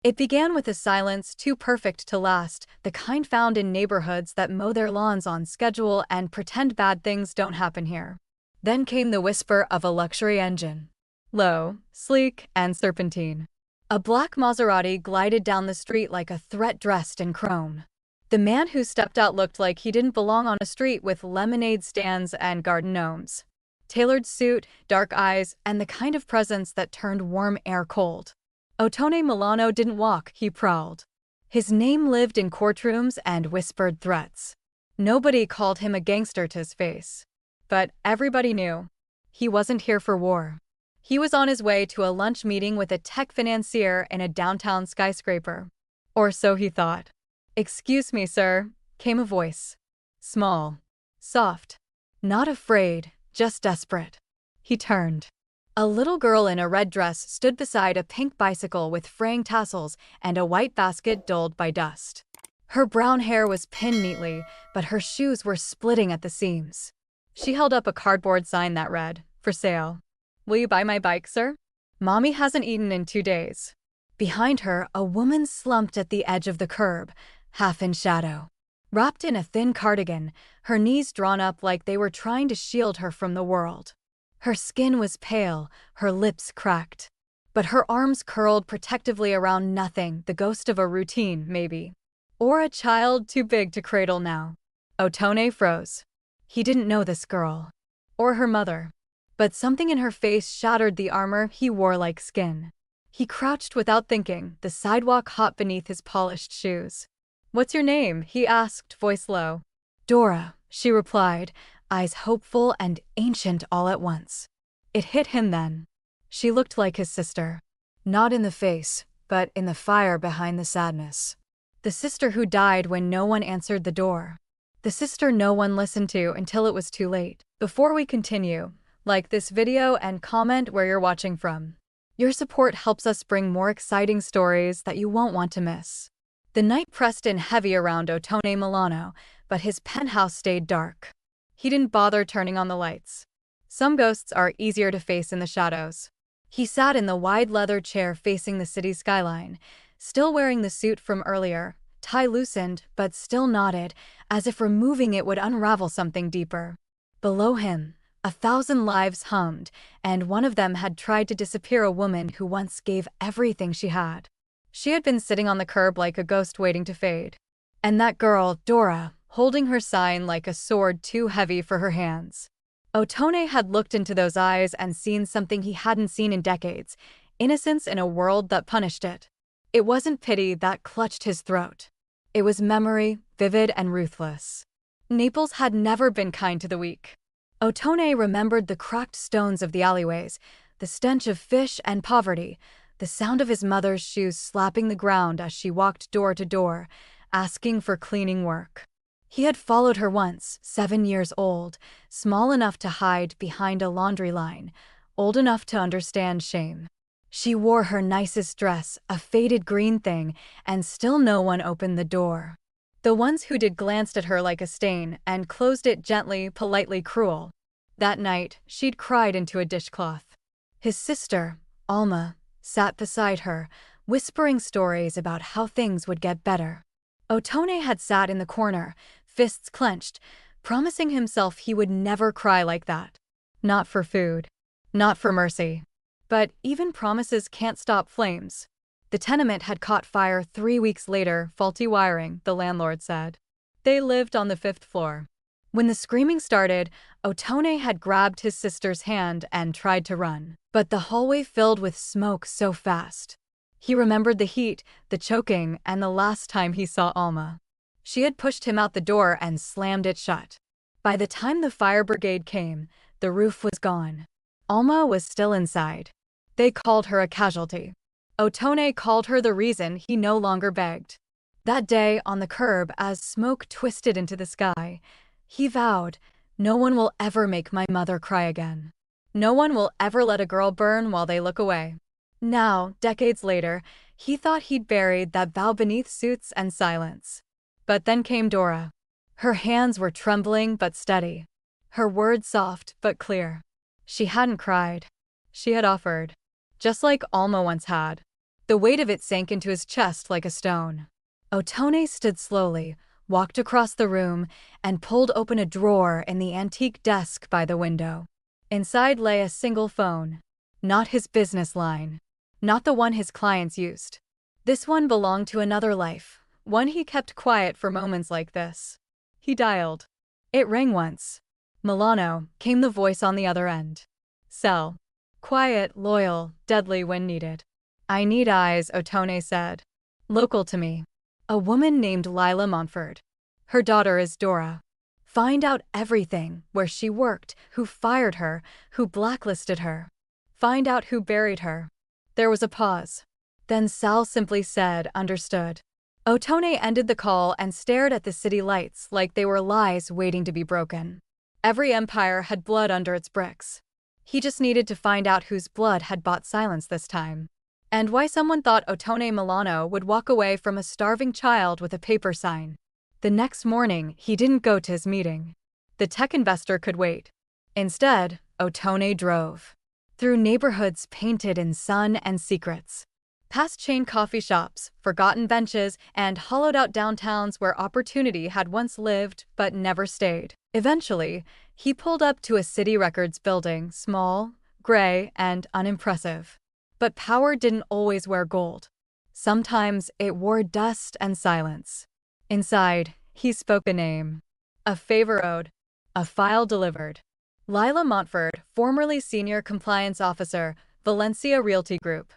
It began with a silence too perfect to last, the kind found in neighborhoods that mow their lawns on schedule and pretend bad things don't happen here. Then came the whisper of a luxury engine. Low, sleek, and serpentine. A black Maserati glided down the street like a threat dressed in chrome. The man who stepped out looked like he didn't belong on a street with lemonade stands and garden gnomes. Tailored suit, dark eyes, and the kind of presence that turned warm air cold. Ottone Milano didn't walk, he prowled. His name lived in courtrooms and whispered threats. Nobody called him a gangster to his face. But everybody knew. He wasn't here for war. He was on his way to a lunch meeting with a tech financier in a downtown skyscraper. Or so he thought. "Excuse me, sir," came a voice. Small. Soft. Not afraid, just desperate. He turned. A little girl in a red dress stood beside a pink bicycle with fraying tassels and a white basket dulled by dust. Her brown hair was pinned neatly, but her shoes were splitting at the seams. She held up a cardboard sign that read, "For sale. Will you buy my bike, sir? Mommy hasn't eaten in 2 days." Behind her, a woman slumped at the edge of the curb, half in shadow. Wrapped in a thin cardigan, her knees drawn up like they were trying to shield her from the world. Her skin was pale, her lips cracked. But her arms curled protectively around nothing, the ghost of a routine, maybe. Or a child too big to cradle now. Ottone froze. He didn't know this girl. Or her mother. But something in her face shattered the armor he wore like skin. He crouched without thinking, the sidewalk hot beneath his polished shoes. "What's your name?" he asked, voice low. "Dora," she replied, eyes hopeful and ancient all at once. It hit him then. She looked like his sister. Not in the face, but in the fire behind the sadness. The sister who died when no one answered the door. The sister no one listened to until it was too late. Before we continue, like this video and comment where you're watching from. Your support helps us bring more exciting stories that you won't want to miss. The night pressed in heavy around Ottone Milano, but his penthouse stayed dark. He didn't bother turning on the lights. Some ghosts are easier to face in the shadows. He sat in the wide leather chair facing the city skyline, still wearing the suit from earlier, tie loosened but still knotted, as if removing it would unravel something deeper. Below him, 1,000 lives hummed, and one of them had tried to disappear a woman who once gave everything she had. She had been sitting on the curb like a ghost waiting to fade. And that girl, Dora, holding her sign like a sword too heavy for her hands. Ottone had looked into those eyes and seen something he hadn't seen in decades, innocence in a world that punished it. It wasn't pity that clutched his throat. It was memory, vivid and ruthless. Naples had never been kind to the weak. Ottone remembered the cracked stones of the alleyways, the stench of fish and poverty, the sound of his mother's shoes slapping the ground as she walked door to door, asking for cleaning work. He had followed her once, 7 years old, small enough to hide behind a laundry line, old enough to understand shame. She wore her nicest dress, a faded green thing, and still no one opened the door. The ones who did glanced at her like a stain and closed it gently, politely cruel. That night, she'd cried into a dishcloth. His sister, Alma, sat beside her, whispering stories about how things would get better. Ottone had sat in the corner, fists clenched, promising himself he would never cry like that. Not for food. Not for mercy. But even promises can't stop flames. The tenement had caught fire 3 weeks later, faulty wiring, the landlord said. They lived on the 5th floor. When the screaming started, Ottone had grabbed his sister's hand and tried to run. But the hallway filled with smoke so fast. He remembered the heat, the choking, and the last time he saw Alma. She had pushed him out the door and slammed it shut. By the time the fire brigade came, the roof was gone. Alma was still inside. They called her a casualty. Ottone called her the reason he no longer begged. That day, on the curb, as smoke twisted into the sky, he vowed, "No one will ever make my mother cry again. No one will ever let a girl burn while they look away." Now, decades later, he thought he'd buried that vow beneath suits and silence. But then came Dora. Her hands were trembling but steady. Her words soft but clear. She hadn't cried. She had offered. Just like Alma once had. The weight of it sank into his chest like a stone. Ottone stood slowly, walked across the room, and pulled open a drawer in the antique desk by the window. Inside lay a single phone. Not his business line. Not the one his clients used. This one belonged to another life, one he kept quiet for moments like this. He dialed. It rang once. Milano, came the voice on the other end. Cell. Quiet, loyal, deadly when needed. I need eyes, Ottone said. Local to me. A woman named Lila Montford. Her daughter is Dora. Find out everything, where she worked, who fired her, who blacklisted her. Find out who buried her. There was a pause. Then Sal simply said, understood. Ottone ended the call and stared at the city lights like they were lies waiting to be broken. Every empire had blood under its bricks. He just needed to find out whose blood had bought silence this time. And why someone thought Ottone Milano would walk away from a starving child with a paper sign. The next morning, he didn't go to his meeting. The tech investor could wait. Instead, Ottone drove. Through neighborhoods painted in sun and secrets. Past chain coffee shops, forgotten benches, and hollowed-out downtowns where opportunity had once lived but never stayed. Eventually, he pulled up to a city records building, small, gray, and unimpressive. But power didn't always wear gold. Sometimes it wore dust and silence. Inside, he spoke a name. A favor owed. A file delivered. Lila Montford, formerly Senior Compliance Officer, Valencia Realty Group.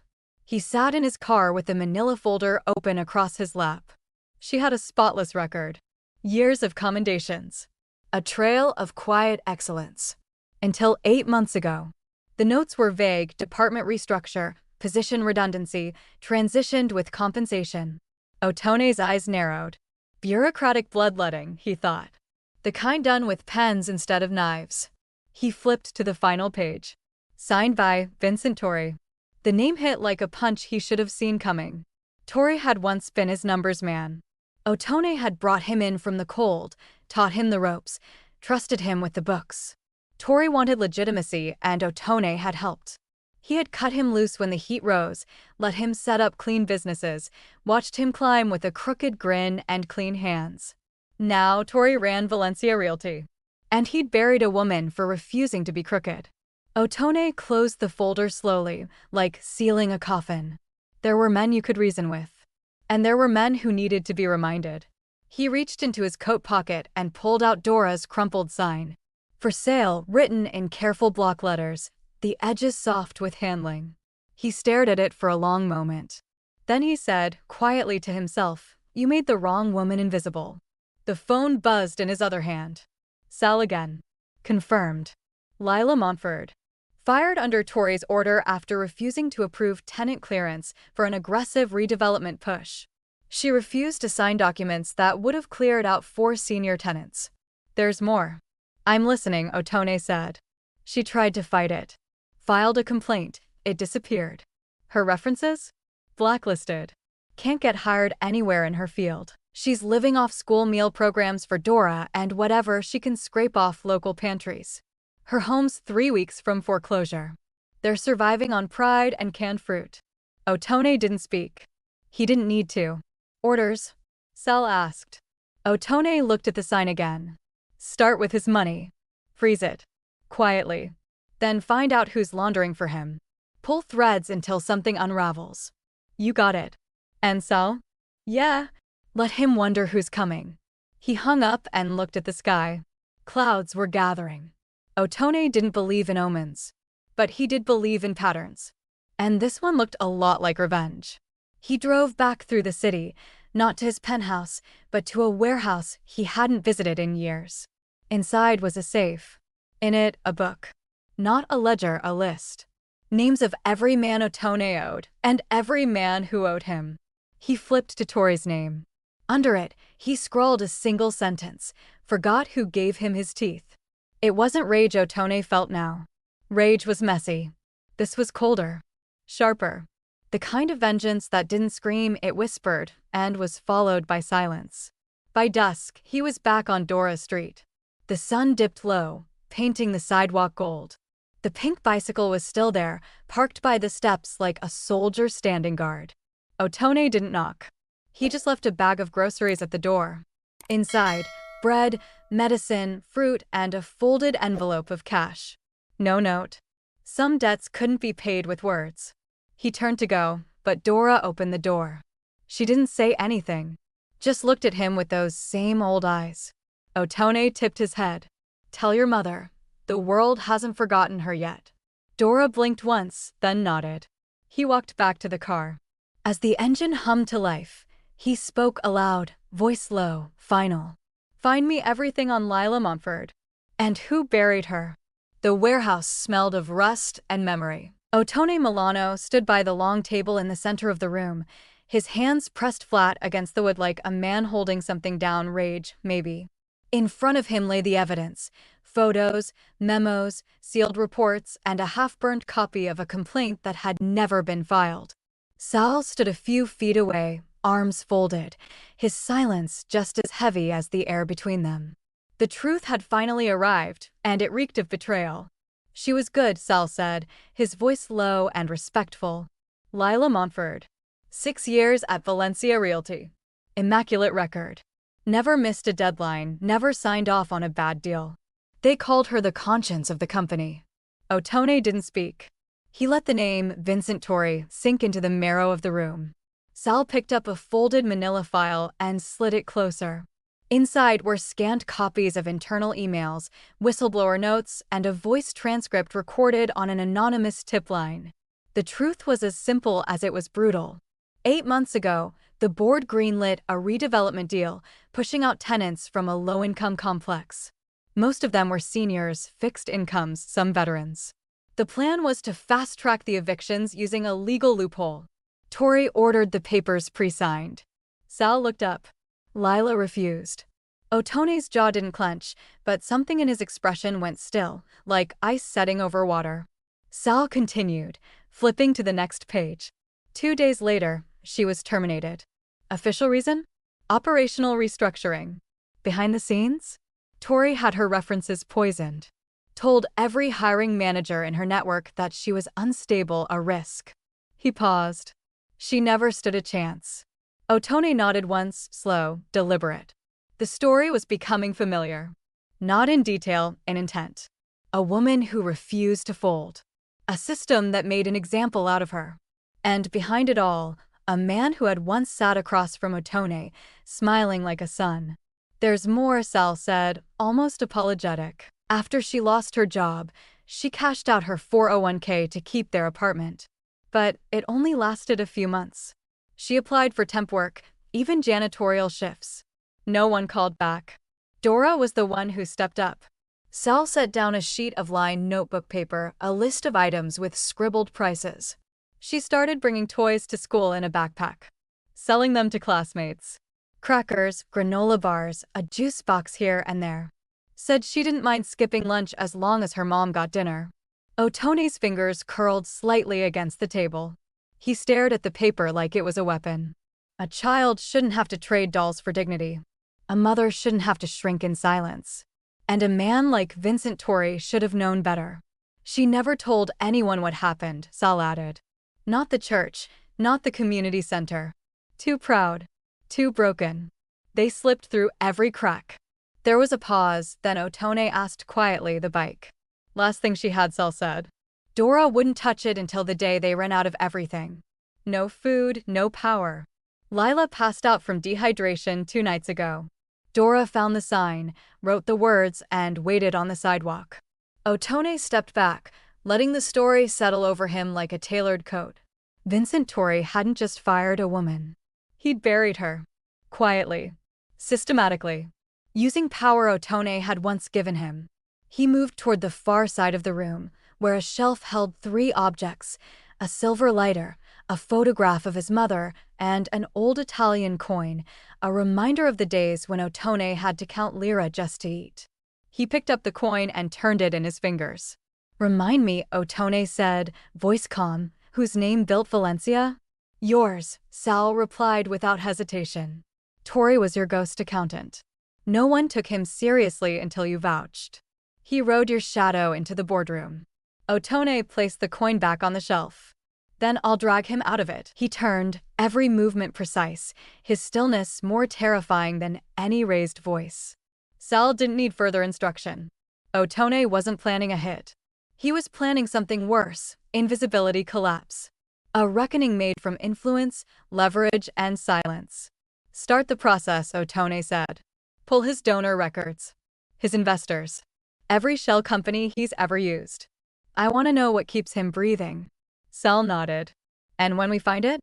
He sat in his car with the manila folder open across his lap. She had a spotless record. Years of commendations. A trail of quiet excellence. Until 8 months ago. The notes were vague: department restructure, position redundancy, transitioned with compensation. Ottone's eyes narrowed. Bureaucratic bloodletting, he thought. The kind done with pens instead of knives. He flipped to the final page. Signed by Vincent Torre. The name hit like a punch he should have seen coming. Torre had once been his numbers man. Ottone had brought him in from the cold, taught him the ropes, trusted him with the books. Torre wanted legitimacy, and Ottone had helped. He had cut him loose when the heat rose, let him set up clean businesses, watched him climb with a crooked grin and clean hands. Now Torre ran Valencia Realty. And he'd buried a woman for refusing to be crooked. Ottone closed the folder slowly, like sealing a coffin. There were men you could reason with. And there were men who needed to be reminded. He reached into his coat pocket and pulled out Dora's crumpled sign. For sale, written in careful block letters, the edges soft with handling. He stared at it for a long moment. Then he said, quietly to himself, "You made the wrong woman invisible." The phone buzzed in his other hand. Sal again. Confirmed. Lila Montford. Fired under Torre's order after refusing to approve tenant clearance for an aggressive redevelopment push. She refused to sign documents that would have cleared out 4 senior tenants. There's more. I'm listening, Ottone said. She tried to fight it. Filed a complaint. It disappeared. Her references? Blacklisted. Can't get hired anywhere in her field. She's living off school meal programs for Dora and whatever she can scrape off local pantries. Her home's 3 weeks from foreclosure. They're surviving on pride and canned fruit. Ottone didn't speak. He didn't need to. Orders? Sal asked. Ottone looked at the sign again. Start with his money. Freeze it. Quietly. Then find out who's laundering for him. Pull threads until something unravels. You got it. And Sal? Yeah. Let him wonder who's coming. He hung up and looked at the sky. Clouds were gathering. Ottone didn't believe in omens. But he did believe in patterns. And this one looked a lot like revenge. He drove back through the city, not to his penthouse, but to a warehouse he hadn't visited in years. Inside was a safe. In it, a book. Not a ledger, a list. Names of every man Ottone owed, and every man who owed him. He flipped to Torre's name. Under it, he scrawled a single sentence, forgot who gave him his teeth. It wasn't rage Ottone felt now. Rage was messy. This was colder. Sharper. The kind of vengeance that didn't scream, it whispered, and was followed by silence. By dusk, he was back on Dora Street. The sun dipped low, painting the sidewalk gold. The pink bicycle was still there, parked by the steps like a soldier standing guard. Ottone didn't knock. He just left a bag of groceries at the door. Inside, bread, medicine, fruit, and a folded envelope of cash. No note. Some debts couldn't be paid with words. He turned to go, but Dora opened the door. She didn't say anything, just looked at him with those same old eyes. Ottone tipped his head. "Tell your mother. The world hasn't forgotten her yet." Dora blinked once, then nodded. He walked back to the car. As the engine hummed to life, he spoke aloud, voice low, final. "Find me everything on Lila Montford." And who buried her? The warehouse smelled of rust and memory. Ottone Milano stood by the long table in the center of the room, his hands pressed flat against the wood like a man holding something down, rage, maybe. In front of him lay the evidence: photos, memos, sealed reports, and a half-burned copy of a complaint that had never been filed. Sal stood a few feet away, arms folded, his silence just as heavy as the air between them. The truth had finally arrived, and it reeked of betrayal. "She was good," Sal said, his voice low and respectful. "Lila Montford. 6 years at Valencia Realty. Immaculate record. Never missed a deadline, never signed off on a bad deal. They called her the conscience of the company." Ottone didn't speak. He let the name Vincent Torre sink into the marrow of the room. Sal picked up a folded manila file and slid it closer. Inside were scanned copies of internal emails, whistleblower notes, and a voice transcript recorded on an anonymous tip line. The truth was as simple as it was brutal. 8 months ago, the board greenlit a redevelopment deal, pushing out tenants from a low-income complex. Most of them were seniors, fixed incomes, some veterans. The plan was to fast-track the evictions using a legal loophole. Torre ordered the papers pre-signed. Sal looked up. Lila refused. Ottone's jaw didn't clench, but something in his expression went still, like ice setting over water. Sal continued, flipping to the next page. 2 days later, she was terminated. Official reason? Operational restructuring. Behind the scenes? Torre had her references poisoned. Told every hiring manager in her network that she was unstable, a risk. He paused. She never stood a chance. Ottone nodded once, slow, deliberate. The story was becoming familiar. Not in detail, in intent. A woman who refused to fold. A system that made an example out of her. And behind it all, a man who had once sat across from Ottone, smiling like a son. "There's more," Sal said, almost apologetic. After she lost her job, she cashed out her 401k to keep their apartment. But it only lasted a few months. She applied for temp work, even janitorial shifts. No one called back. Dora was the one who stepped up. Sal set down a sheet of lined notebook paper, a list of items with scribbled prices. She started bringing toys to school in a backpack, selling them to classmates. Crackers, granola bars, a juice box here and there. Said she didn't mind skipping lunch as long as her mom got dinner. Ottone's fingers curled slightly against the table. He stared at the paper like it was a weapon. A child shouldn't have to trade dolls for dignity. A mother shouldn't have to shrink in silence. And a man like Vincent Torre should have known better. She never told anyone what happened, Sal added. Not the church, not the community center. Too proud. Too broken. They slipped through every crack. There was a pause, then Ottone asked quietly the bike. Last thing she had, Sal said. Dora wouldn't touch it until the day they ran out of everything. No food, no power. Lila passed out from dehydration 2 nights ago. Dora found the sign, wrote the words, and waited on the sidewalk. Ottone stepped back, letting the story settle over him like a tailored coat. Vincent Torre hadn't just fired a woman. He'd buried her. Quietly. Systematically. Using power Ottone had once given him. He moved toward the far side of the room, where a shelf held 3 objects: a silver lighter, a photograph of his mother, and an old Italian coin, a reminder of the days when Ottone had to count lira just to eat. He picked up the coin and turned it in his fingers. "Remind me," Ottone said, voice calm, "whose name built Valencia?" "Yours," Sal replied without hesitation. "Torre was your ghost accountant. No one took him seriously until you vouched. He rode your shadow into the boardroom. Ottone placed the coin back on the shelf. Then I'll drag him out of it. He turned, every movement precise, his stillness more terrifying than any raised voice. Sal didn't need further instruction. Ottone wasn't planning a hit. He was planning something worse, invisibility collapse. A reckoning made from influence, leverage, and silence. Start the process, Ottone said. Pull his donor records. His investors. Every shell company he's ever used. I want to know what keeps him breathing. Sal nodded. And when we find it?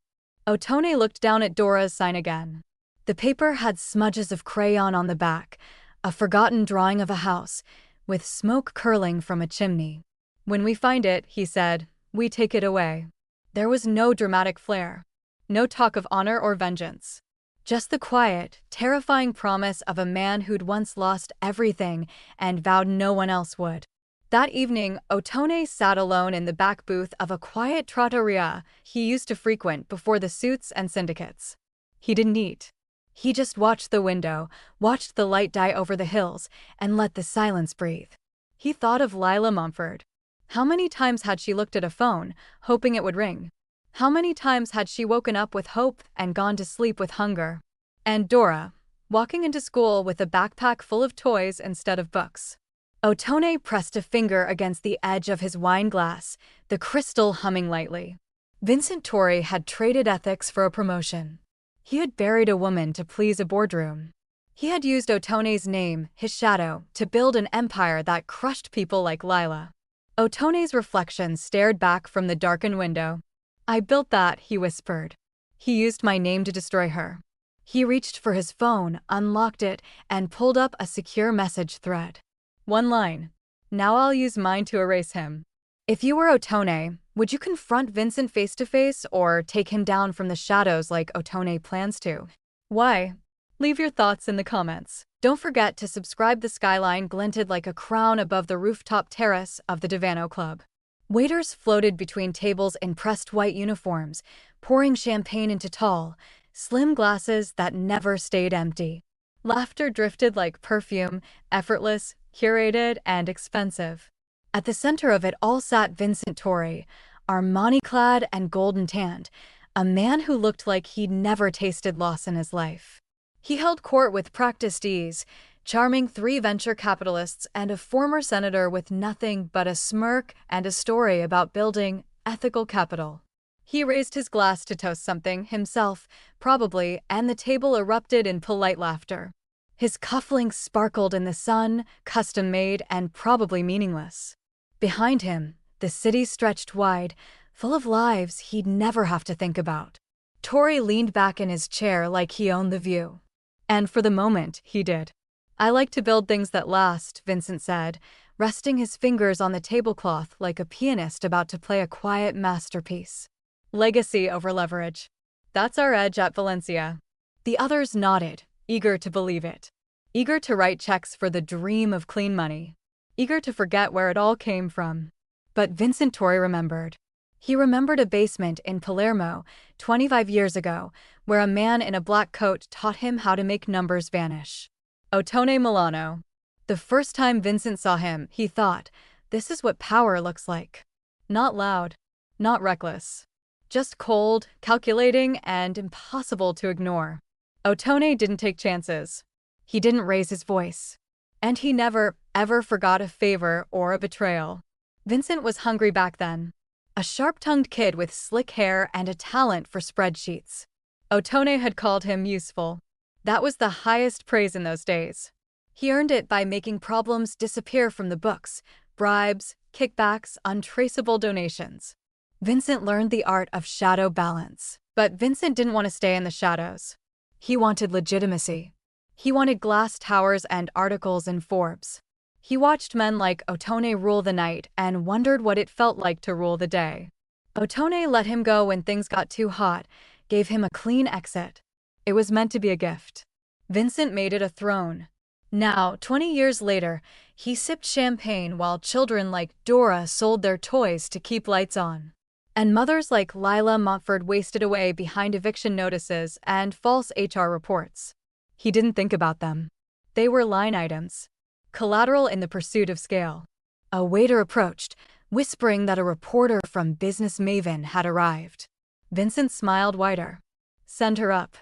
Ottone looked down at Dora's sign again. The paper had smudges of crayon on the back, a forgotten drawing of a house, with smoke curling from a chimney. When we find it, he said, we take it away. There was no dramatic flair. No talk of honor or vengeance. Just the quiet, terrifying promise of a man who'd once lost everything and vowed no one else would. That evening, Ottone sat alone in the back booth of a quiet trattoria he used to frequent before the suits and syndicates. He didn't eat. He just watched the window, watched the light die over the hills, and let the silence breathe. He thought of Lila Montford. How many times had she looked at a phone, hoping it would ring? How many times had she woken up with hope and gone to sleep with hunger? And Dora, walking into school with a backpack full of toys instead of books. Ottone pressed a finger against the edge of his wine glass, the crystal humming lightly. Vincent Torre had traded ethics for a promotion. He had buried a woman to please a boardroom. He had used Ottone's name, his shadow, to build an empire that crushed people like Lila. Ottone's reflection stared back from the darkened window. I built that, he whispered. He used my name to destroy her. He reached for his phone, unlocked it, and pulled up a secure message thread. One line. Now I'll use mine to erase him. If you were Ottone, would you confront Vincent face to face or take him down from the shadows like Ottone plans to? Why? Leave your thoughts in the comments. Don't forget to subscribe. The skyline glinted like a crown above the rooftop terrace of the Divano Club. Waiters floated between tables in pressed white uniforms, pouring champagne into tall, slim glasses that never stayed empty. Laughter drifted like perfume, effortless, curated, and expensive. At the center of it all sat Vincent Torre, Armani-clad and golden-tanned, a man who looked like he'd never tasted loss in his life. He held court with practiced ease, charming 3 venture capitalists and a former senator with nothing but a smirk and a story about building ethical capital. He raised his glass to toast something, himself, probably, and the table erupted in polite laughter. His cufflinks sparkled in the sun, custom-made and probably meaningless. Behind him, the city stretched wide, full of lives he'd never have to think about. Torre leaned back in his chair like he owned the view. And for the moment, he did. I like to build things that last, Vincent said, resting his fingers on the tablecloth like a pianist about to play a quiet masterpiece. Legacy over leverage. That's our edge at Valencia. The others nodded, eager to believe it. Eager to write checks for the dream of clean money. Eager to forget where it all came from. But Vincent Torre remembered. He remembered a basement in Palermo, 25 years ago, where a man in a black coat taught him how to make numbers vanish. Ottone Milano. The first time Vincent saw him, he thought, this is what power looks like. Not loud, not reckless. Just cold, calculating, and impossible to ignore. Ottone didn't take chances. He didn't raise his voice. And he never, ever forgot a favor or a betrayal. Vincent was hungry back then. A sharp-tongued kid with slick hair and a talent for spreadsheets. Ottone had called him useful. That was the highest praise in those days. He earned it by making problems disappear from the books, bribes, kickbacks, untraceable donations. Vincent learned the art of shadow balance. But Vincent didn't want to stay in the shadows. He wanted legitimacy. He wanted glass towers and articles in Forbes. He watched men like Ottone rule the night and wondered what it felt like to rule the day. Ottone let him go when things got too hot, gave him a clean exit. It was meant to be a gift. Vincent made it a throne. Now, 20 years later, he sipped champagne while children like Dora sold their toys to keep lights on. And mothers like Lila Montford wasted away behind eviction notices and false HR reports. He didn't think about them. They were line items. Collateral in the pursuit of scale. A waiter approached, whispering that a reporter from Business Maven had arrived. Vincent smiled wider. Send her up.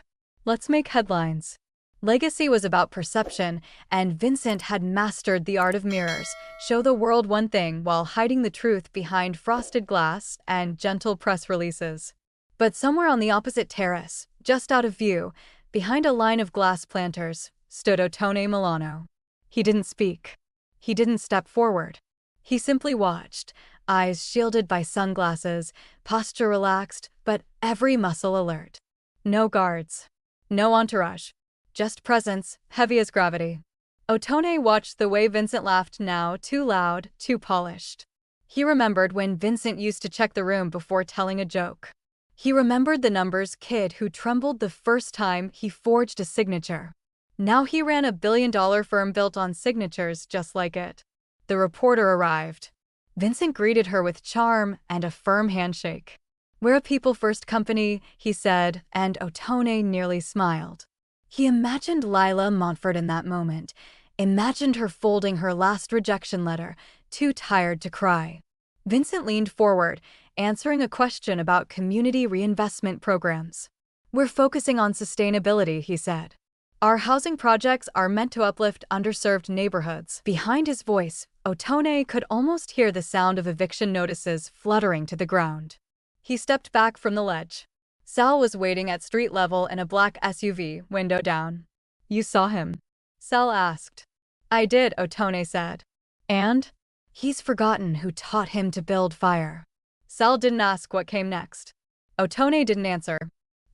Let's make headlines. Legacy was about perception, and Vincent had mastered the art of mirrors, show the world one thing while hiding the truth behind frosted glass and gentle press releases. But somewhere on the opposite terrace, just out of view, behind a line of glass planters, stood Ottone Milano. He didn't speak. He didn't step forward. He simply watched, eyes shielded by sunglasses, posture relaxed, but every muscle alert. No guards. No entourage. Just presence, heavy as gravity. Ottone watched the way Vincent laughed now, too loud, too polished. He remembered when Vincent used to check the room before telling a joke. He remembered the numbers kid who trembled the first time he forged a signature. Now he ran a billion-dollar firm built on signatures just like it. The reporter arrived. Vincent greeted her with charm and a firm handshake. "We're a people-first company," he said, and Ottone nearly smiled. He imagined Lila Montford in that moment, imagined her folding her last rejection letter, too tired to cry. Vincent leaned forward, answering a question about community reinvestment programs. "We're focusing on sustainability," he said. "Our housing projects are meant to uplift underserved neighborhoods." Behind his voice, Ottone could almost hear the sound of eviction notices fluttering to the ground. He stepped back from the ledge. Sal was waiting at street level in a black SUV, window down. "You saw him?" Sal asked. "I did," Ottone said. "And?" "He's forgotten who taught him to build fire." Sal didn't ask what came next. Ottone didn't answer.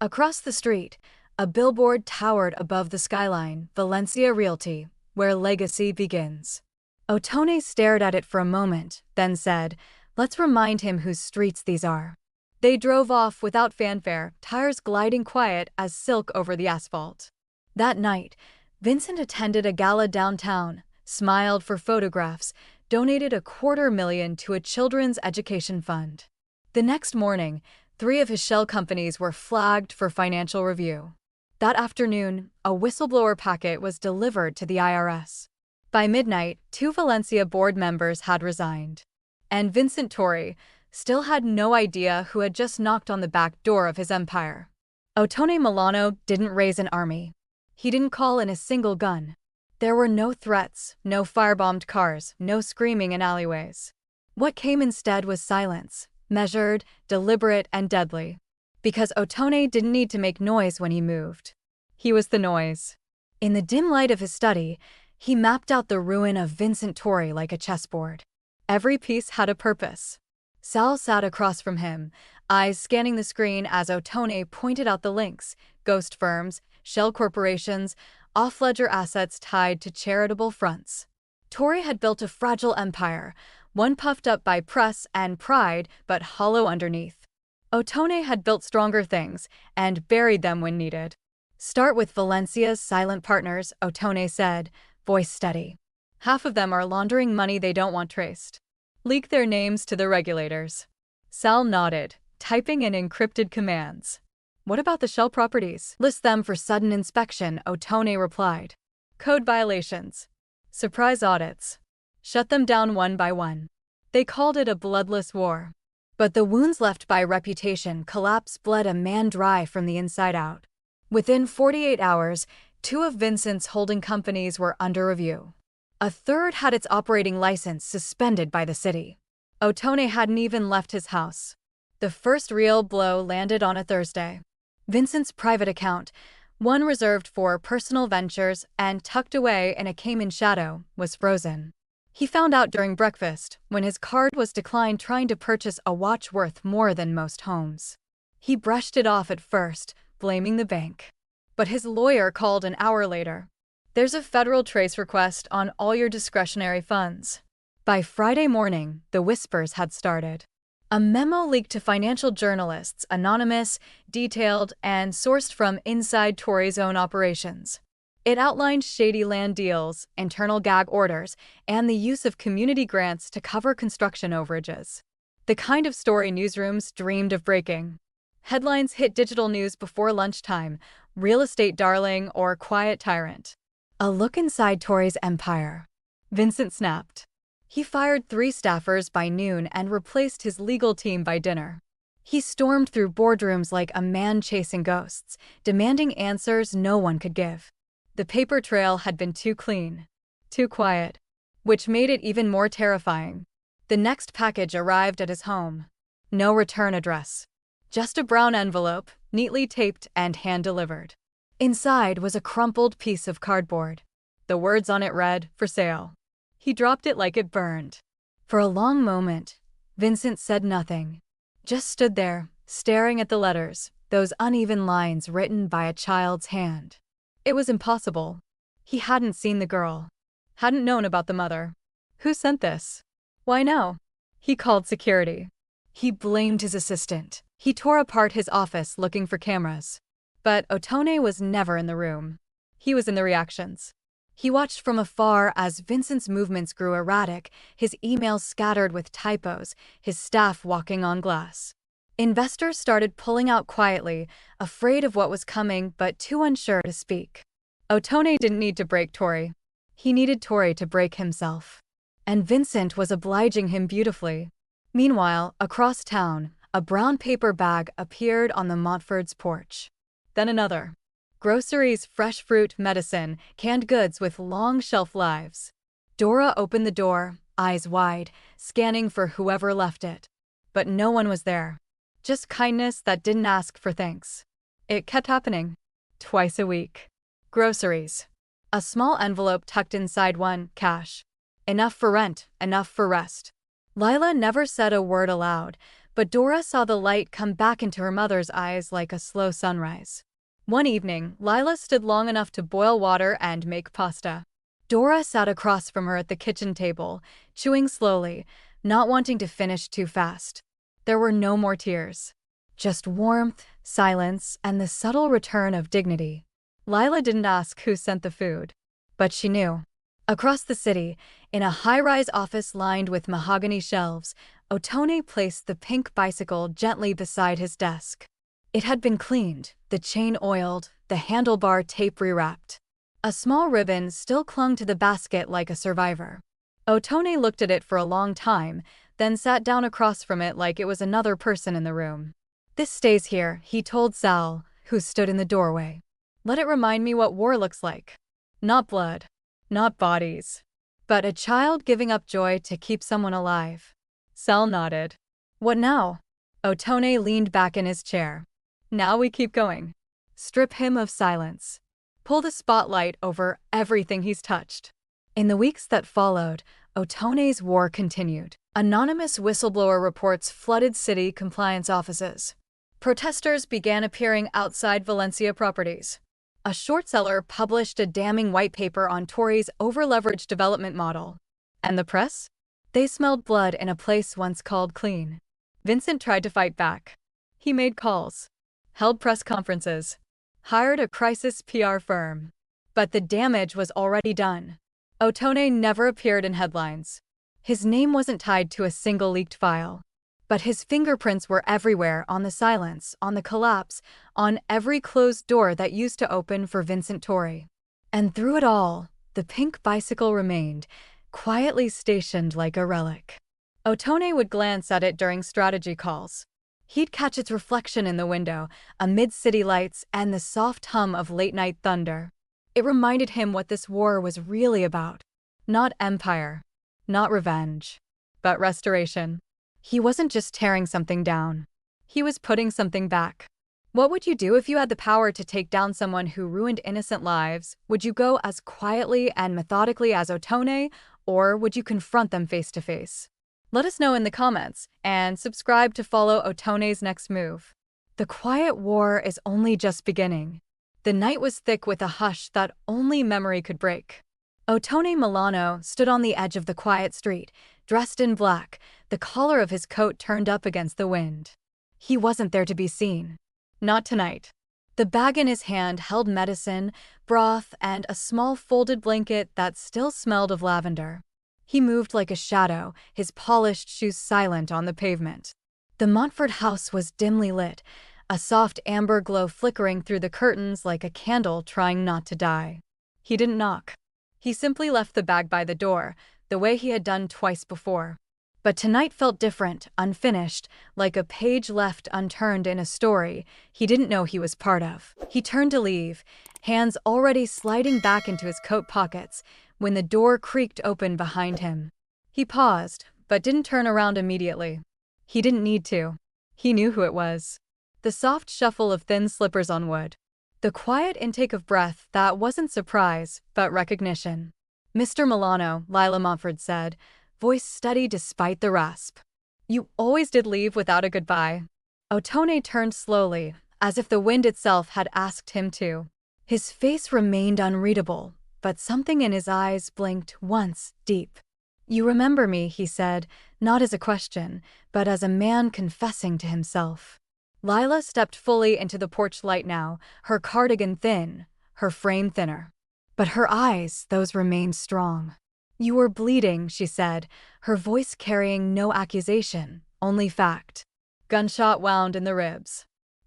Across the street, a billboard towered above the skyline, Valencia Realty, where legacy begins. Ottone stared at it for a moment, then said, "Let's remind him whose streets these are." They drove off without fanfare, tires gliding quiet as silk over the asphalt. That night, Vincent attended a gala downtown, smiled for photographs, donated $250,000 to a children's education fund. The next morning, 3 of his shell companies were flagged for financial review. That afternoon, a whistleblower packet was delivered to the IRS. By midnight, 2 Valencia board members had resigned. And Vincent Torre still had no idea who had just knocked on the back door of his empire. Ottone Milano didn't raise an army. He didn't call in a single gun. There were no threats, no firebombed cars, no screaming in alleyways. What came instead was silence, measured, deliberate, and deadly. Because Ottone didn't need to make noise when he moved. He was the noise. In the dim light of his study, he mapped out the ruin of Vincent Torre like a chessboard. Every piece had a purpose. Sal sat across from him, eyes scanning the screen as Ottone pointed out the links: ghost firms, shell corporations, off-ledger assets tied to charitable fronts. Torre had built a fragile empire, one puffed up by press and pride but hollow underneath. Ottone had built stronger things and buried them when needed. "Start with Valencia's silent partners," Ottone said, voice steady. "Half of them are laundering money they don't want traced. Leak their names to the regulators." Sal nodded, typing in encrypted commands. "What about the shell properties?" "List them for sudden inspection," Ottone replied. "Code violations. Surprise audits. Shut them down one by one." They called it a bloodless war. But the wounds left by reputation collapse bled a man dry from the inside out. Within 48 hours, 2 of Vincent's holding companies were under review. A third had its operating license suspended by the city. Ottone hadn't even left his house. The first real blow landed on a Thursday. Vincent's private account, one reserved for personal ventures and tucked away in a Cayman shadow, was frozen. He found out during breakfast, when his card was declined trying to purchase a watch worth more than most homes. He brushed it off at first, blaming the bank. But his lawyer called an hour later. "There's a federal trace request on all your discretionary funds." By Friday morning, the whispers had started. A memo leaked to financial journalists, anonymous, detailed, and sourced from inside Torre's own operations. It outlined shady land deals, internal gag orders, and the use of community grants to cover construction overages. The kind of story newsrooms dreamed of breaking. Headlines hit digital news before lunchtime: real estate darling or quiet tyrant. A look inside Torre's empire. Vincent snapped. He fired 3 staffers by noon and replaced his legal team by dinner. He stormed through boardrooms like a man chasing ghosts, demanding answers no one could give. The paper trail had been too clean, too quiet, which made it even more terrifying. The next package arrived at his home. No return address. Just a brown envelope, neatly taped and hand-delivered. Inside was a crumpled piece of cardboard. The words on it read, "For sale." He dropped it like it burned. For a long moment, Vincent said nothing. Just stood there, staring at the letters, those uneven lines written by a child's hand. It was impossible. He hadn't seen the girl. Hadn't known about the mother. Who sent this? Why no? He called security. He blamed his assistant. He tore apart his office looking for cameras. But Ottone was never in the room. He was in the reactions. He watched from afar as Vincent's movements grew erratic, his emails scattered with typos, his staff walking on glass. Investors started pulling out quietly, afraid of what was coming but too unsure to speak. Ottone didn't need to break Torre. He needed Torre to break himself. And Vincent was obliging him beautifully. Meanwhile, across town, a brown paper bag appeared on the Montfords' porch. Then another. Groceries, fresh fruit, medicine, canned goods with long shelf lives. Dora opened the door, eyes wide, scanning for whoever left it. But no one was there. Just kindness that didn't ask for thanks. It kept happening. Twice a week. Groceries. A small envelope tucked inside one, cash. Enough for rent, enough for rest. Lila never said a word aloud, but Dora saw the light come back into her mother's eyes like a slow sunrise. One evening, Lila stood long enough to boil water and make pasta. Dora sat across from her at the kitchen table, chewing slowly, not wanting to finish too fast. There were no more tears. Just warmth, silence, and the subtle return of dignity. Lila didn't ask who sent the food, but she knew. Across the city, in a high-rise office lined with mahogany shelves, Ottone placed the pink bicycle gently beside his desk. It had been cleaned, the chain oiled, the handlebar tape rewrapped. A small ribbon still clung to the basket like a survivor. Ottone looked at it for a long time, then sat down across from it like it was another person in the room. "This stays here," he told Sal, who stood in the doorway. "Let it remind me what war looks like. Not blood, not bodies, but a child giving up joy to keep someone alive." Sal nodded. "What now?" Ottone leaned back in his chair. "Now we keep going. Strip him of silence. Pull the spotlight over everything he's touched." In the weeks that followed, Ottone's war continued. Anonymous whistleblower reports flooded city compliance offices. Protesters began appearing outside Valencia properties. A short seller published a damning white paper on Torre's over-leveraged development model. And the press? They smelled blood in a place once called clean. Vincent tried to fight back. He made calls, held press conferences, hired a crisis PR firm. But the damage was already done. Ottone never appeared in headlines. His name wasn't tied to a single leaked file. But his fingerprints were everywhere, on the silence, on the collapse, on every closed door that used to open for Vincent Torre. And through it all, the pink bicycle remained, quietly stationed like a relic. Ottone would glance at it during strategy calls. He'd catch its reflection in the window, amid city lights and the soft hum of late-night thunder. It reminded him what this war was really about. Not empire, not revenge, but restoration. He wasn't just tearing something down. He was putting something back. What would you do if you had the power to take down someone who ruined innocent lives? Would you go as quietly and methodically as Ottone, or would you confront them face to face? Let us know in the comments, and subscribe to follow Ottone's next move. The quiet war is only just beginning. The night was thick with a hush that only memory could break. Ottone Milano stood on the edge of the quiet street, dressed in black, the collar of his coat turned up against the wind. He wasn't there to be seen. Not tonight. The bag in his hand held medicine, broth, and a small folded blanket that still smelled of lavender. He moved like a shadow, his polished shoes silent on the pavement. The Montford house was dimly lit, a soft amber glow flickering through the curtains like a candle trying not to die. He didn't knock. He simply left the bag by the door, the way he had done twice before. But tonight felt different, unfinished, like a page left unturned in a story he didn't know he was part of. He turned to leave, hands already sliding back into his coat pockets, when the door creaked open behind him. He paused, but didn't turn around immediately. He didn't need to. He knew who it was. The soft shuffle of thin slippers on wood. The quiet intake of breath that wasn't surprise, but recognition. "Mr. Milano," Lila Montfords said, voice steady despite the rasp. "You always did leave without a goodbye." Ottone turned slowly, as if the wind itself had asked him to. His face remained unreadable, but something in his eyes blinked once, deep. "You remember me," he said, not as a question, but as a man confessing to himself. Lila stepped fully into the porch light now, her cardigan thin, her frame thinner. But her eyes, those remained strong. "You were bleeding," she said, her voice carrying no accusation, only fact. "Gunshot wound in the ribs.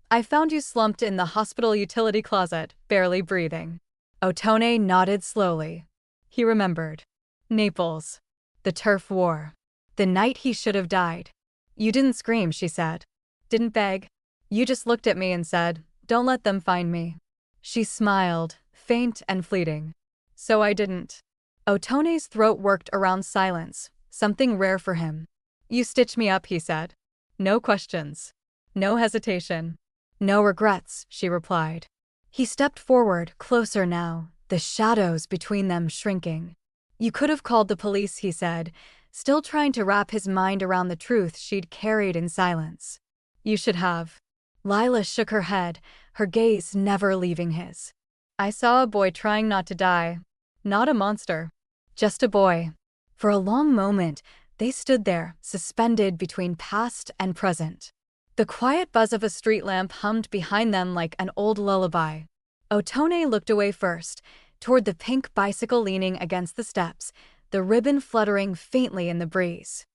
I found you slumped in the hospital utility closet, barely breathing." Ottone nodded slowly. He remembered. Naples. The turf war. The night he should have died. "You didn't scream," she said. "Didn't beg. You just looked at me and said, 'Don't let them find me.'" She smiled, faint and fleeting. "So I didn't." Ottone's throat worked around silence, something rare for him. "You stitched me up," he said. "No questions. No hesitation. No regrets," she replied. He stepped forward, closer now, the shadows between them shrinking. "You could have called the police," he said, still trying to wrap his mind around the truth she'd carried in silence. "You should have." Lila shook her head, her gaze never leaving his. "I saw a boy trying not to die. Not a monster. Just a boy." For a long moment, they stood there, suspended between past and present. The quiet buzz of a street lamp hummed behind them like an old lullaby. Ottone looked away first, toward the pink bicycle leaning against the steps, the ribbon fluttering faintly in the breeze.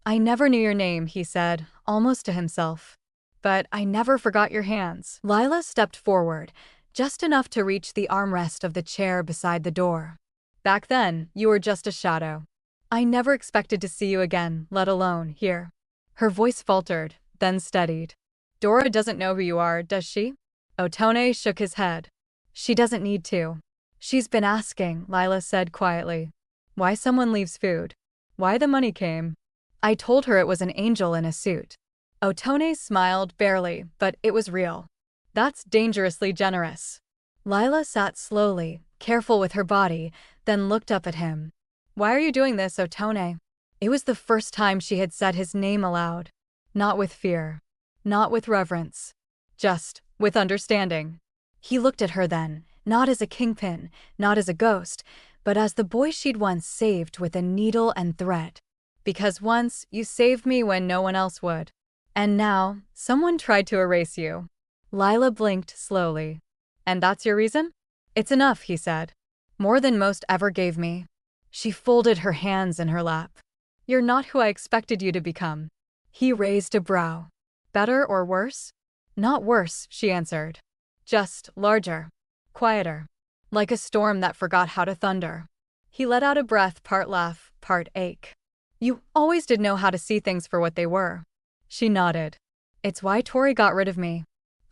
"I never knew your name," he said, almost to himself. "But I never forgot your hands." Lila stepped forward, just enough to reach the armrest of the chair beside the door. "Back then, you were just a shadow. I never expected to see you again, let alone here." Her voice faltered, then steadied. "Dora doesn't know who you are, does she?" Ottone shook his head. "She doesn't need to." "She's been asking," Lila said quietly. "Why someone leaves food. Why the money came." "I told her it was an angel in a suit." Ottone smiled barely, but it was real. "That's dangerously generous." Lila sat slowly, careful with her body, then looked up at him. "Why are you doing this, Ottone?" It was the first time she had said his name aloud. Not with fear. Not with reverence. Just with understanding. He looked at her then, not as a kingpin, not as a ghost, but as the boy she'd once saved with a needle and thread. "Because once, you saved me when no one else would. And now, someone tried to erase you." Lila blinked slowly. "And that's your reason?" "It's enough," he said. "More than most ever gave me." She folded her hands in her lap. "You're not who I expected you to become." He raised a brow. "Better or worse?" "Not worse," she answered. "Just larger. Quieter. Like a storm that forgot how to thunder." He let out a breath, part laugh, part ache. "You always did know how to see things for what they were." She nodded. "It's why Torre got rid of me.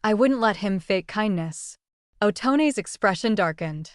I wouldn't let him fake kindness." Ottone's expression darkened.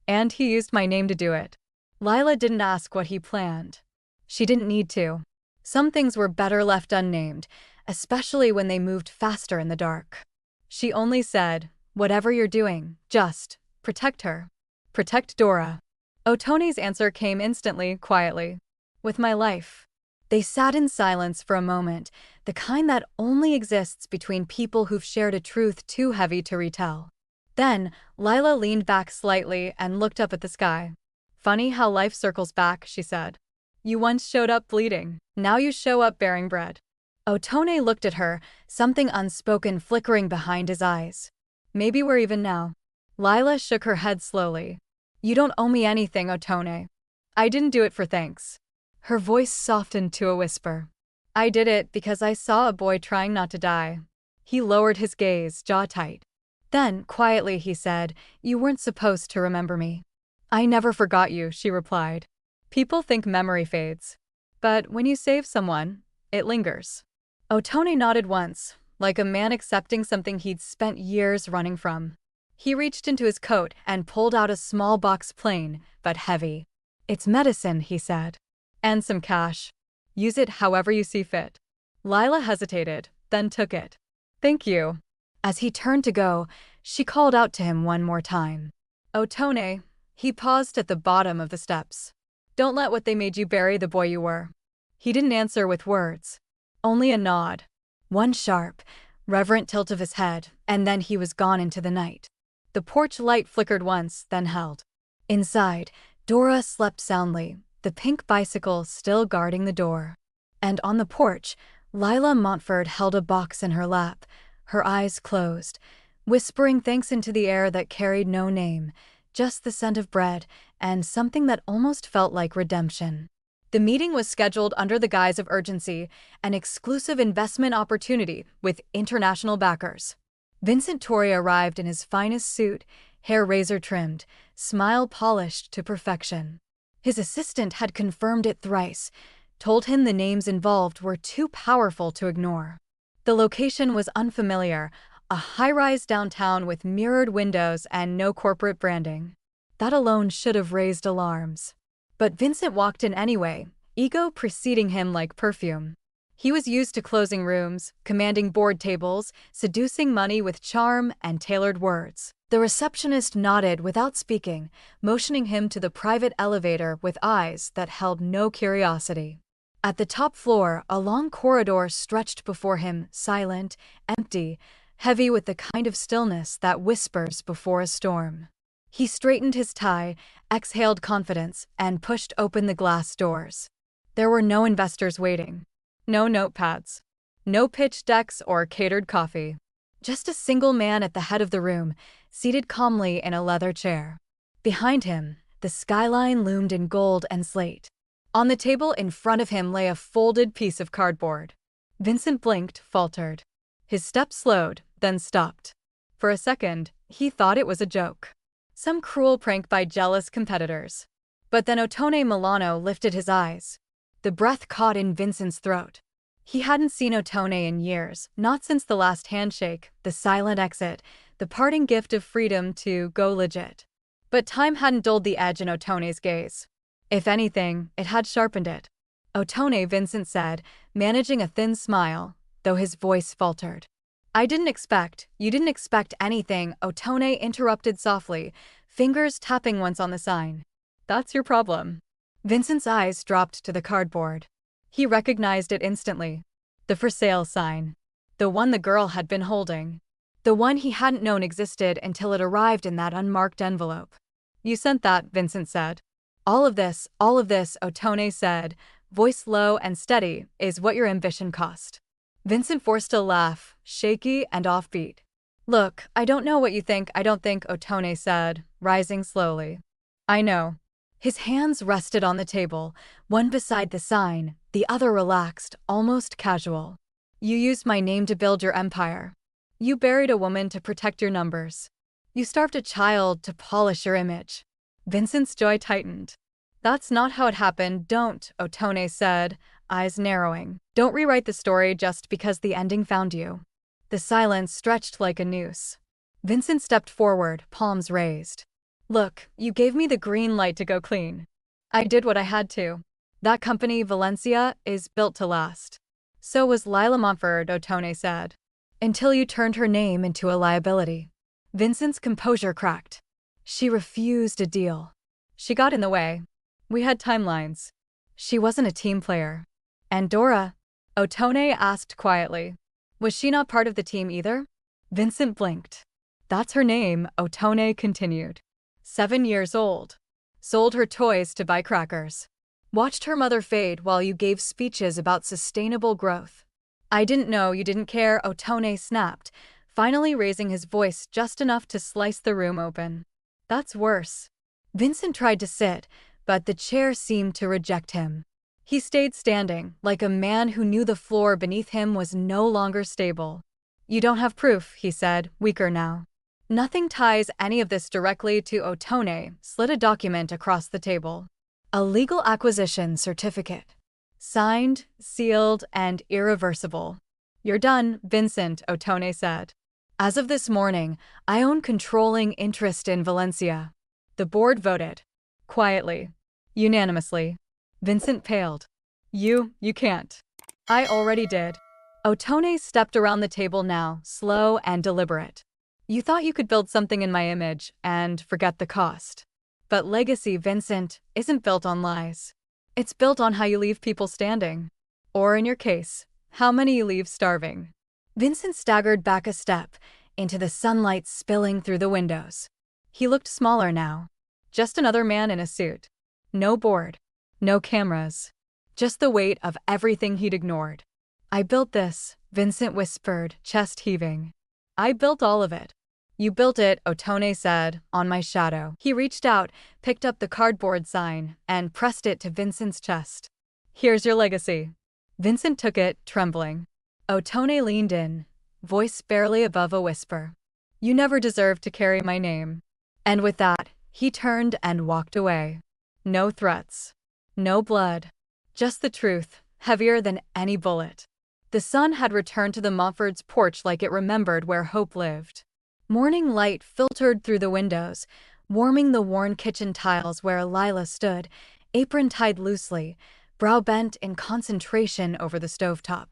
"And he used my name to do it." Lila didn't ask what he planned. She didn't need to. Some things were better left unnamed, especially when they moved faster in the dark. She only said, "Whatever you're doing, just protect her. Protect Dora." Ottone's answer came instantly, quietly. "With my life." They sat in silence for a moment, the kind that only exists between people who've shared a truth too heavy to retell. Then, Lila leaned back slightly and looked up at the sky. "Funny how life circles back," she said. "You once showed up bleeding. Now you show up bearing bread." Ottone looked at her, something unspoken flickering behind his eyes. "Maybe we're even now." Lila shook her head slowly. "You don't owe me anything, Ottone. I didn't do it for thanks." Her voice softened to a whisper. "I did it because I saw a boy trying not to die." He lowered his gaze, jaw tight. Then, quietly, he said, "You weren't supposed to remember me." "I never forgot you," she replied. People think memory fades. But when you save someone, it lingers. Ottone nodded once, like a man accepting something he'd spent years running from. He reached into his coat and pulled out a small box, plain but heavy. "It's medicine," he said. "And some cash. Use it however you see fit." Lila hesitated, then took it. "Thank you." As he turned to go, she called out to him one more time. "Ottone." He paused at the bottom of the steps. "Don't let what they made you bury the boy you were." He didn't answer with words. Only a nod. One sharp, reverent tilt of his head, and then he was gone into the night. The porch light flickered once, then held. Inside, Dora slept soundly, the pink bicycle still guarding the door. And on the porch, Lila Montford held a box in her lap, her eyes closed, whispering thanks into the air that carried no name, just the scent of bread and something that almost felt like redemption. The meeting was scheduled under the guise of urgency, an exclusive investment opportunity with international backers. Vincent Torre arrived in his finest suit, hair razor-trimmed, smile polished to perfection. His assistant had confirmed it thrice, told him the names involved were too powerful to ignore. The location was unfamiliar, a high-rise downtown with mirrored windows and no corporate branding. That alone should have raised alarms. But Vincent walked in anyway, ego preceding him like perfume. He was used to closing rooms, commanding board tables, seducing money with charm and tailored words. The receptionist nodded without speaking, motioning him to the private elevator with eyes that held no curiosity. At the top floor, a long corridor stretched before him, silent, empty, heavy with the kind of stillness that whispers before a storm. He straightened his tie, exhaled confidence, and pushed open the glass doors. There were no investors waiting. No notepads. No pitch decks or catered coffee. Just a single man at the head of the room, seated calmly in a leather chair. Behind him, the skyline loomed in gold and slate. On the table in front of him lay a folded piece of cardboard. Vincent blinked, faltered. His steps slowed, then stopped. For a second, he thought it was a joke. Some cruel prank by jealous competitors. But then Ottone Milano lifted his eyes. The breath caught in Vincent's throat. He hadn't seen Ottone in years, not since the last handshake, the silent exit, the parting gift of freedom to go legit. But time hadn't dulled the edge in Ottone's gaze. If anything, it had sharpened it. "Ottone," Vincent said, managing a thin smile, though his voice faltered. You didn't expect anything," Ottone interrupted softly, fingers tapping once on the sign. "That's your problem." Vincent's eyes dropped to the cardboard. He recognized it instantly. The for sale sign. The one the girl had been holding. The one he hadn't known existed until it arrived in that unmarked envelope. "You sent that," Vincent said. All of this," Ottone said, voice low and steady, "is what your ambition cost." Vincent forced a laugh, shaky and offbeat. "Look, I don't know what you think, Ottone said, rising slowly. "I know." His hands rested on the table, one beside the sign, the other relaxed, almost casual. "You used my name to build your empire. You buried a woman to protect your numbers. You starved a child to polish your image." Vincent's joy tightened. "That's not how it happened, don't," Ottone said, eyes narrowing. "Don't rewrite the story just because the ending found you." The silence stretched like a noose. Vincent stepped forward, palms raised. "Look, you gave me the green light to go clean. I did what I had to. That company, Valencia, is built to last." "So was Lila Montford," Ottone said. "Until you turned her name into a liability." Vincent's composure cracked. "She refused a deal. She got in the way. We had timelines. She wasn't a team player." "And Dora?" Ottone asked quietly. "Was she not part of the team either?" Vincent blinked. "That's her name," Ottone continued. 7 years old. Sold her toys to buy crackers. Watched her mother fade while you gave speeches about sustainable growth. "I didn't know you didn't care," Ottone snapped, finally raising his voice just enough to slice the room open. "That's worse." Vincent tried to sit, but the chair seemed to reject him. He stayed standing, like a man who knew the floor beneath him was no longer stable. "You don't have proof," he said, weaker now. "Nothing ties any of this directly to Ottone," slid a document across the table. A legal acquisition certificate. Signed, sealed, and irreversible. You're done, Vincent, Ottone said. As of this morning, I own controlling interest in Valencia. The board voted. Quietly. Unanimously. Vincent paled. You can't. I already did. Ottone stepped around the table now, slow and deliberate. You thought you could build something in my image and forget the cost. But legacy, Vincent, isn't built on lies. It's built on how you leave people standing. Or in your case, how many you leave starving. Vincent staggered back a step, into the sunlight spilling through the windows. He looked smaller now. Just another man in a suit. No board. No cameras. Just the weight of everything he'd ignored. I built this, Vincent whispered, chest heaving. I built all of it. You built it, Ottone said, on my shadow. He reached out, picked up the cardboard sign, and pressed it to Vincent's chest. Here's your legacy. Vincent took it, trembling. Ottone leaned in, voice barely above a whisper. You never deserved to carry my name. And with that, he turned and walked away. No threats. No blood. Just the truth, heavier than any bullet. The sun had returned to the Montfords' porch like it remembered where hope lived. Morning light filtered through the windows, warming the worn kitchen tiles where Lila stood, apron tied loosely, brow bent in concentration over the stovetop.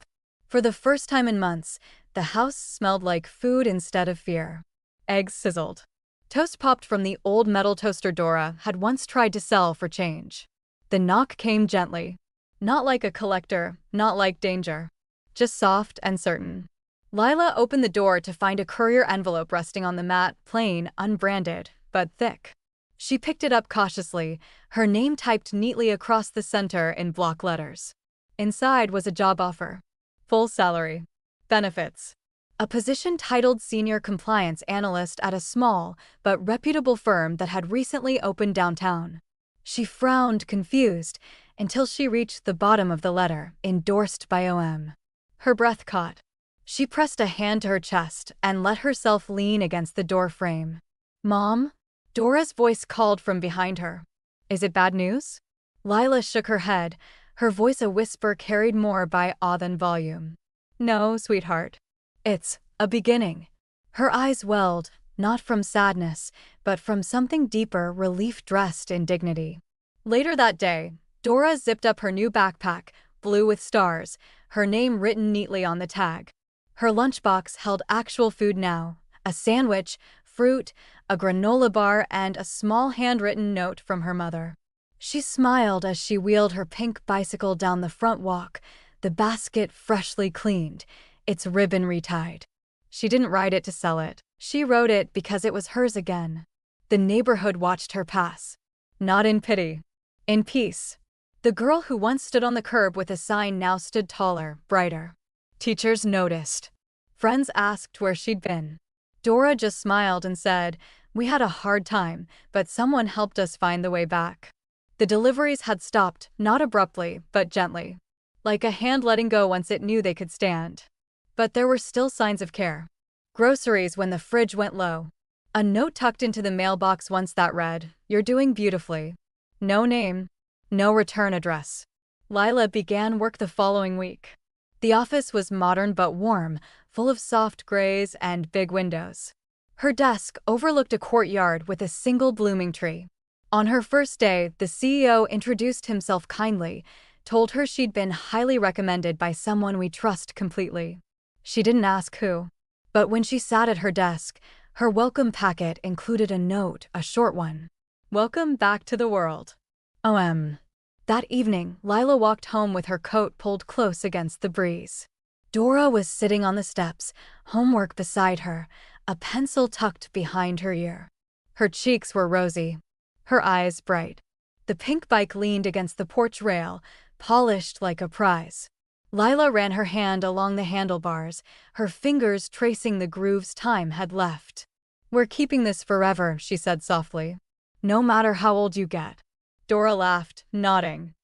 For the first time in months, the house smelled like food instead of fear. Eggs sizzled. Toast popped from the old metal toaster Dora had once tried to sell for change. The knock came gently. Not like a collector, not like danger. Just soft and certain. Lila opened the door to find a courier envelope resting on the mat, plain, unbranded, but thick. She picked it up cautiously, her name typed neatly across the center in block letters. Inside was a job offer. Full salary. Benefits. A position titled Senior Compliance Analyst at a small, but reputable firm that had recently opened downtown. She frowned, confused, until she reached the bottom of the letter, endorsed by OM. Her breath caught. She pressed a hand to her chest and let herself lean against the door frame. Mom? Dora's voice called from behind her. Is it bad news? Lila shook her head, her voice a whisper carried more by awe than volume. No, sweetheart. It's a beginning. Her eyes welled, not from sadness, but from something deeper, relief dressed in dignity. Later that day, Dora zipped up her new backpack, blue with stars, her name written neatly on the tag. Her lunchbox held actual food now, a sandwich, fruit, a granola bar, and a small handwritten note from her mother. She smiled as she wheeled her pink bicycle down the front walk, the basket freshly cleaned, its ribbon retied. She didn't write it to sell it. She wrote it because it was hers again. The neighborhood watched her pass. Not in pity. In peace. The girl who once stood on the curb with a sign now stood taller, brighter. Teachers noticed. Friends asked where she'd been. Dora just smiled and said, We had a hard time, but someone helped us find the way back. The deliveries had stopped, not abruptly, but gently. Like a hand letting go once it knew they could stand. But there were still signs of care. Groceries when the fridge went low. A note tucked into the mailbox once that read, You're doing beautifully. No name. No return address. Lila began work the following week. The office was modern but warm, full of soft grays and big windows. Her desk overlooked a courtyard with a single blooming tree. On her first day, the CEO introduced himself kindly, told her she'd been highly recommended by someone we trust completely. She didn't ask who. But when she sat at her desk, her welcome packet included a note, a short one. Welcome back to the world. OM. That evening, Lila walked home with her coat pulled close against the breeze. Dora was sitting on the steps, homework beside her, a pencil tucked behind her ear. Her cheeks were rosy, her eyes bright. The pink bike leaned against the porch rail, polished like a prize. Lila ran her hand along the handlebars, her fingers tracing the grooves time had left. We're keeping this forever, she said softly. No matter how old you get. Dora laughed, nodding.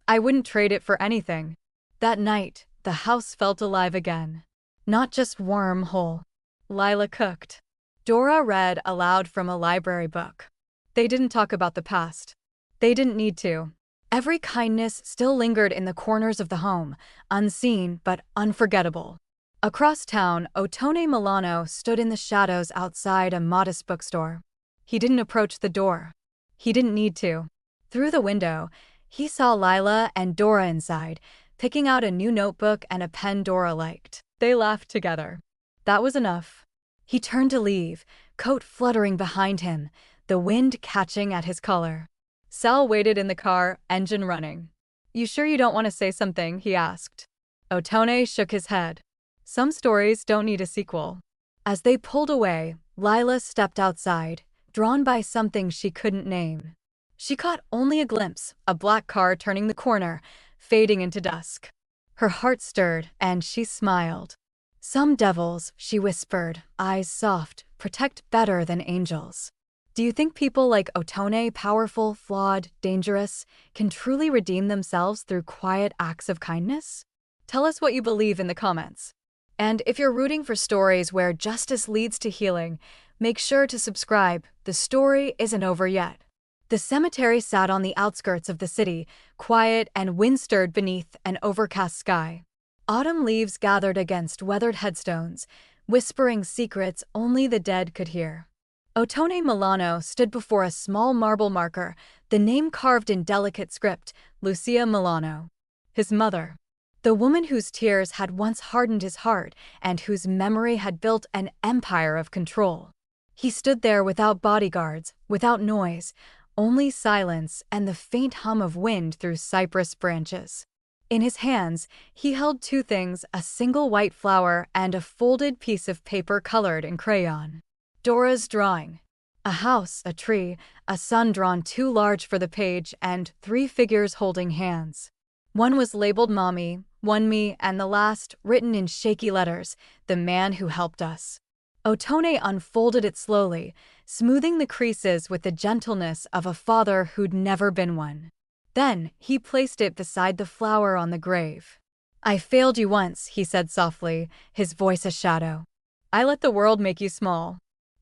I wouldn't trade it for anything. That night, the house felt alive again. Not just warm, whole. Lila cooked. Dora read aloud from a library book. They didn't talk about the past. They didn't need to. Every kindness still lingered in the corners of the home, unseen but unforgettable. Across town, Ottone Milano stood in the shadows outside a modest bookstore. He didn't approach the door. He didn't need to. Through the window, he saw Lila and Dora inside, picking out a new notebook and a pen Dora liked. They laughed together. That was enough. He turned to leave, coat fluttering behind him, the wind catching at his collar. Sal waited in the car, engine running. "You sure you don't want to say something?" he asked. Ottone shook his head. Some stories don't need a sequel. As they pulled away, Lila stepped outside, drawn by something she couldn't name. She caught only a glimpse, a black car turning the corner, fading into dusk. Her heart stirred, and she smiled. "Some devils," she whispered, eyes soft, "protect better than angels." Do you think people like Ottone, powerful, flawed, dangerous, can truly redeem themselves through quiet acts of kindness? Tell us what you believe in the comments. And if you're rooting for stories where justice leads to healing, make sure to subscribe. The story isn't over yet. The cemetery sat on the outskirts of the city, quiet and wind-stirred beneath an overcast sky. Autumn leaves gathered against weathered headstones, whispering secrets only the dead could hear. Ottone Milano stood before a small marble marker, the name carved in delicate script, Lucia Milano. His mother. The woman whose tears had once hardened his heart and whose memory had built an empire of control. He stood there without bodyguards, without noise, only silence and the faint hum of wind through cypress branches. In his hands, he held two things, a single white flower and a folded piece of paper colored in crayon. Dora's drawing. A house, a tree, a sun drawn too large for the page, and three figures holding hands. One was labeled Mommy, one me, and the last, written in shaky letters, the man who helped us. Ottone unfolded it slowly, smoothing the creases with the gentleness of a father who'd never been one. Then, he placed it beside the flower on the grave. "I failed you once," he said softly, his voice a shadow. "I let the world make you small.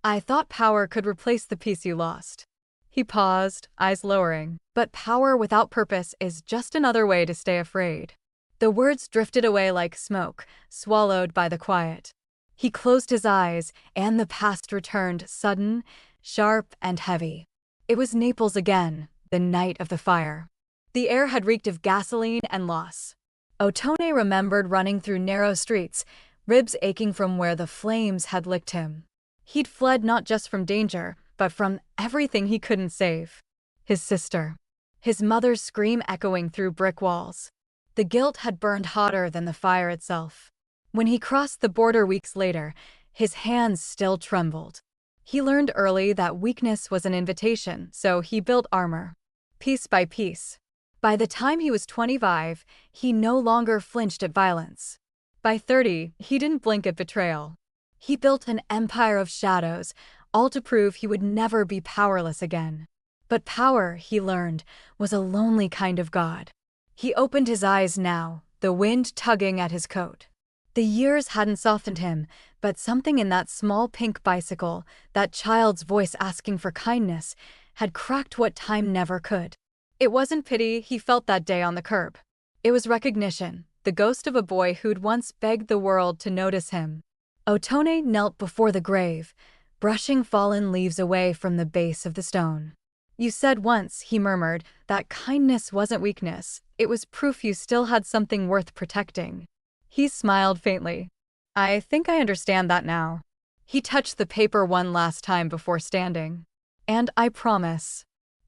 I thought power could replace the peace you lost." He paused, eyes lowering. "But power without purpose is just another way to stay afraid." The words drifted away like smoke, swallowed by the quiet. He closed his eyes, and the past returned, sudden, sharp, and heavy. It was Naples again, the night of the fire. The air had reeked of gasoline and loss. Ottone remembered running through narrow streets, ribs aching from where the flames had licked him. He'd fled not just from danger, but from everything he couldn't save. His sister. His mother's scream echoing through brick walls. The guilt had burned hotter than the fire itself. When he crossed the border weeks later, his hands still trembled. He learned early that weakness was an invitation, so he built armor. Piece by piece. By the time he was 25, he no longer flinched at violence. By 30, he didn't blink at betrayal. He built an empire of shadows, all to prove he would never be powerless again. But power, he learned, was a lonely kind of god. He opened his eyes now, the wind tugging at his coat. The years hadn't softened him, but something in that small pink bicycle, that child's voice asking for kindness, had cracked what time never could. It wasn't pity he felt that day on the curb. It was recognition, the ghost of a boy who'd once begged the world to notice him. Ottone knelt before the grave, brushing fallen leaves away from the base of the stone. "You said once," he murmured, "that kindness wasn't weakness. It was proof you still had something worth protecting." He smiled faintly. "I think I understand that now." He touched the paper one last time before standing. "And I promise,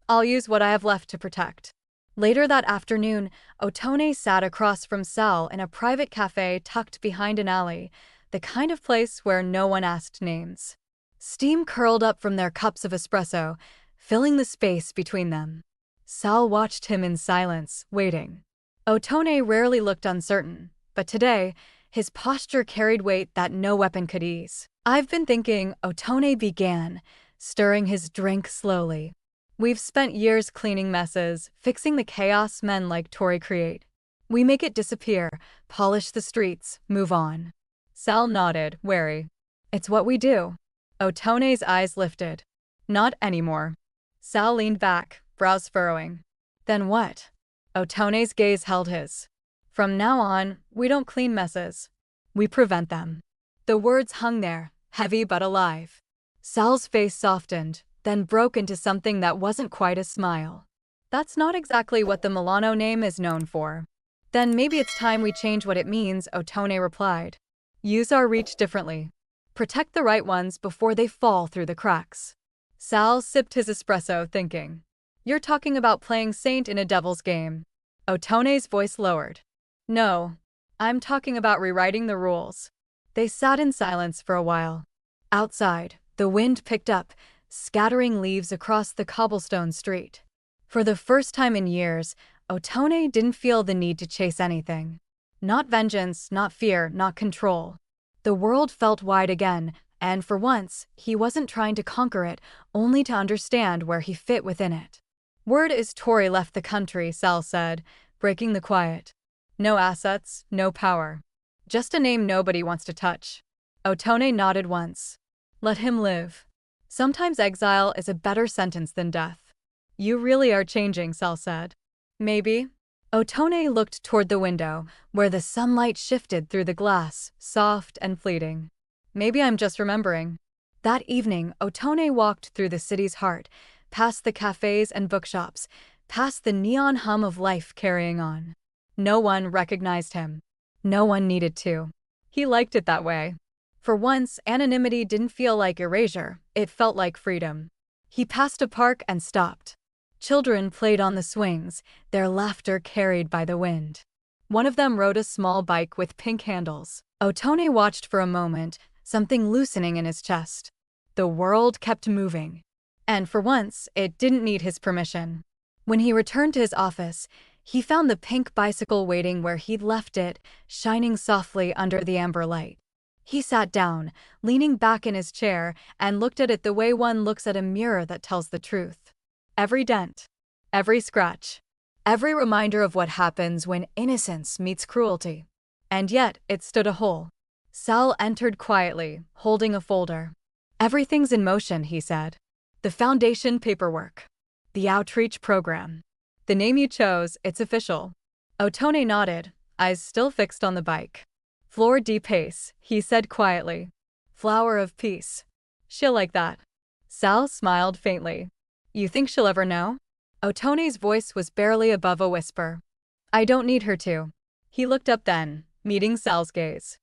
I'll use what I have left to protect." Later that afternoon, Ottone sat across from Sal in a private cafe tucked behind an alley, the kind of place where no one asked names. Steam curled up from their cups of espresso, filling the space between them. Sal watched him in silence, waiting. Ottone rarely looked uncertain, but today, his posture carried weight that no weapon could ease. "I've been thinking," Ottone began, stirring his drink slowly. "We've spent years cleaning messes, fixing the chaos men like Torre create. We make it disappear, polish the streets, move on." Sal nodded, wary. "It's what we do." Ottone's eyes lifted. "Not anymore." Sal leaned back, brows furrowing. "Then what?" Ottone's gaze held his. From now on, we don't clean messes. We prevent them. The words hung there, heavy but alive. Sal's face softened, then broke into something that wasn't quite a smile. That's not exactly what the Milano name is known for. Then maybe it's time we change what it means, Ottone replied. Use our reach differently. Protect the right ones before they fall through the cracks. Sal sipped his espresso, thinking. You're talking about playing saint in a devil's game. Ottone's voice lowered. No, I'm talking about rewriting the rules. They sat in silence for a while. Outside, the wind picked up, scattering leaves across the cobblestone street. For the first time in years, Ottone didn't feel the need to chase anything. Not vengeance, not fear, not control. The world felt wide again, and for once, he wasn't trying to conquer it, only to understand where he fit within it. Word is Torre left the country, Sal said, breaking the quiet. No assets, no power. Just a name nobody wants to touch. Ottone nodded once. Let him live. Sometimes exile is a better sentence than death. You really are changing, Sal said. Maybe. Ottone looked toward the window, where the sunlight shifted through the glass, soft and fleeting. Maybe I'm just remembering. That evening, Ottone walked through the city's heart, past the cafes and bookshops, past the neon hum of life carrying on. No one recognized him. No one needed to. He liked it that way. For once, anonymity didn't feel like erasure, it felt like freedom. He passed a park and stopped. Children played on the swings, their laughter carried by the wind. One of them rode a small bike with pink handles. Ottone watched for a moment, something loosening in his chest. The world kept moving. And for once, it didn't need his permission. When he returned to his office, he found the pink bicycle waiting where he'd left it, shining softly under the amber light. He sat down, leaning back in his chair, and looked at it the way one looks at a mirror that tells the truth. Every dent, every scratch, every reminder of what happens when innocence meets cruelty. And yet, it stood a whole. Sal entered quietly, holding a folder. Everything's in motion, he said. The foundation paperwork. The outreach program. The name you chose, it's official. Ottone nodded, eyes still fixed on the bike. Flor de pace, he said quietly. Flower of peace. She'll like that. Sal smiled faintly. You think she'll ever know? Ottone's voice was barely above a whisper. I don't need her to. He looked up then, meeting Sal's gaze.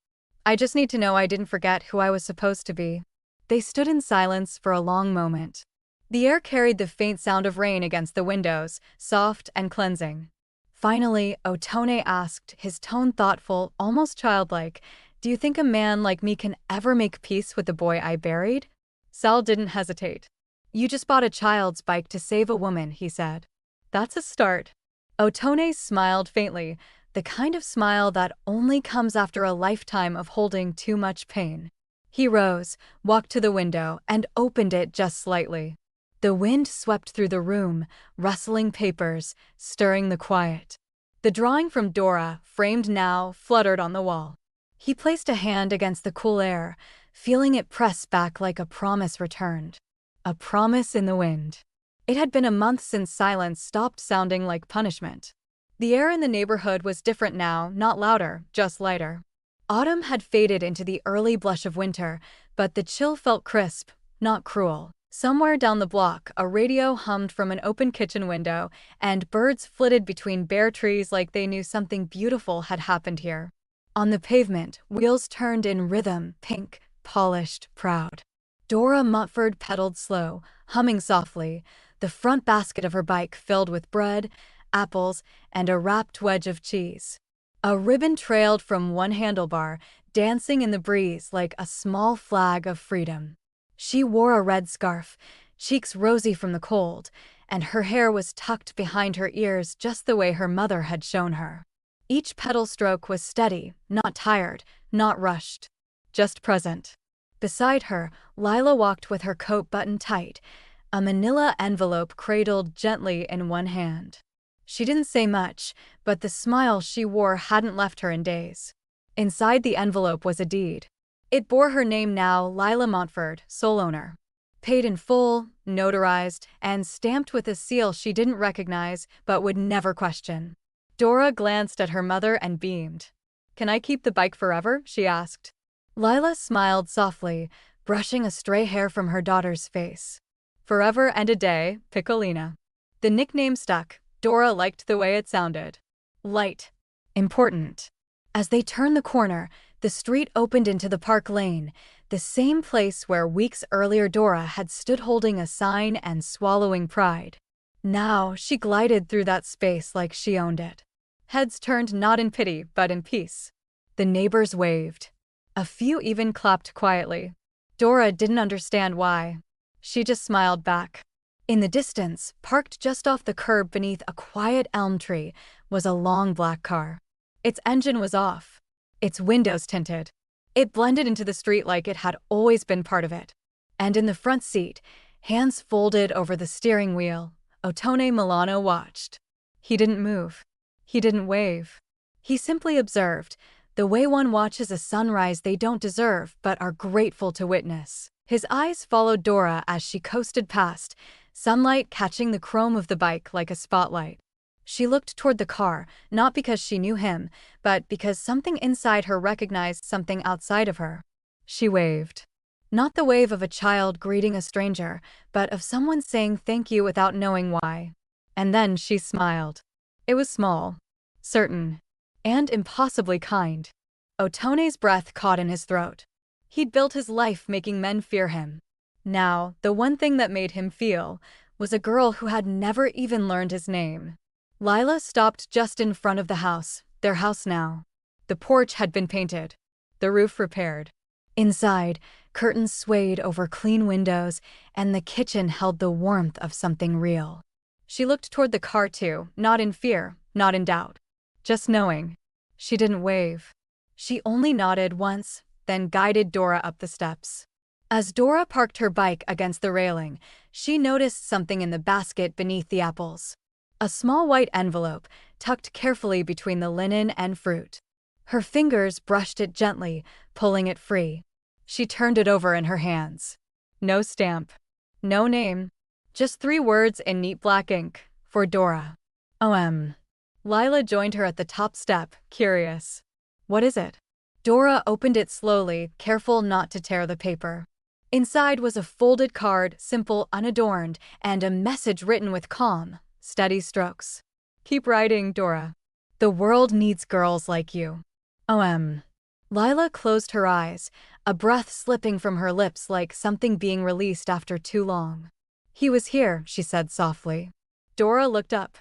I just need to know I didn't forget who I was supposed to be. They stood in silence for a long moment. The air carried the faint sound of rain against the windows, soft and cleansing. Finally, Ottone asked, his tone thoughtful, almost childlike, Do you think a man like me can ever make peace with the boy I buried? Sal didn't hesitate. You just bought a child's bike to save a woman, he said. That's a start. Ottone smiled faintly, the kind of smile that only comes after a lifetime of holding too much pain. He rose, walked to the window, and opened it just slightly. The wind swept through the room, rustling papers, stirring the quiet. The drawing from Dora, framed now, fluttered on the wall. He placed a hand against the cool air, feeling it press back like a promise returned. A promise in the wind. It had been a month since silence stopped sounding like punishment. The air in the neighborhood was different now, not louder, just lighter. Autumn had faded into the early blush of winter, but the chill felt crisp, not cruel. Somewhere down the block, a radio hummed from an open kitchen window, and birds flitted between bare trees like they knew something beautiful had happened here. On the pavement, wheels turned in rhythm, pink, polished, proud. Dora Montfords pedaled slow, humming softly, the front basket of her bike filled with bread, apples, and a wrapped wedge of cheese. A ribbon trailed from one handlebar, dancing in the breeze like a small flag of freedom. She wore a red scarf, cheeks rosy from the cold, and her hair was tucked behind her ears just the way her mother had shown her. Each pedal stroke was steady, not tired, not rushed, just present. Beside her, Lila walked with her coat buttoned tight, a manila envelope cradled gently in one hand. She didn't say much, but the smile she wore hadn't left her in days. Inside the envelope was a deed. It bore her name now, Lila Montford, sole owner. Paid in full, notarized, and stamped with a seal she didn't recognize but would never question. Dora glanced at her mother and beamed. "Can I keep the bike forever?" she asked. Lila smiled softly, brushing a stray hair from her daughter's face. "Forever and a day, Piccolina." The nickname stuck. Dora liked the way it sounded. Light. Important. As they turned the corner, the street opened into the park lane, the same place where weeks earlier Dora had stood holding a sign and swallowing pride. Now she glided through that space like she owned it. Heads turned not in pity, but in peace. The neighbors waved. A few even clapped quietly. Dora didn't understand why. She just smiled back. In the distance, parked just off the curb beneath a quiet elm tree, was a long black car. Its engine was off. Its windows tinted. It blended into the street like it had always been part of it. And in the front seat, hands folded over the steering wheel, Ottone Milano watched. He didn't move. He didn't wave. He simply observed, the way one watches a sunrise they don't deserve but are grateful to witness. His eyes followed Dora as she coasted past, sunlight catching the chrome of the bike like a spotlight. She looked toward the car, not because she knew him, but because something inside her recognized something outside of her. She waved. Not the wave of a child greeting a stranger, but of someone saying thank you without knowing why. And then she smiled. It was small, certain, and impossibly kind. Ottone's breath caught in his throat. He'd built his life making men fear him. Now, the one thing that made him feel was a girl who had never even learned his name. Lila stopped just in front of the house, their house now. The porch had been painted, the roof repaired. Inside, curtains swayed over clean windows, and the kitchen held the warmth of something real. She looked toward the car too, not in fear, not in doubt. Just knowing. She didn't wave. She only nodded once, then guided Dora up the steps. As Dora parked her bike against the railing, she noticed something in the basket beneath the apples. A small white envelope, tucked carefully between the linen and fruit. Her fingers brushed it gently, pulling it free. She turned it over in her hands. No stamp. No name. Just 3 words in neat black ink. For Dora. O.M. Lila joined her at the top step, curious. What is it? Dora opened it slowly, careful not to tear the paper. Inside was a folded card, simple, unadorned, and a message written with calm, steady strokes. Keep writing, Dora. The world needs girls like you. O.M. Lila closed her eyes, a breath slipping from her lips like something being released after too long. He was here, she said softly. Dora looked up.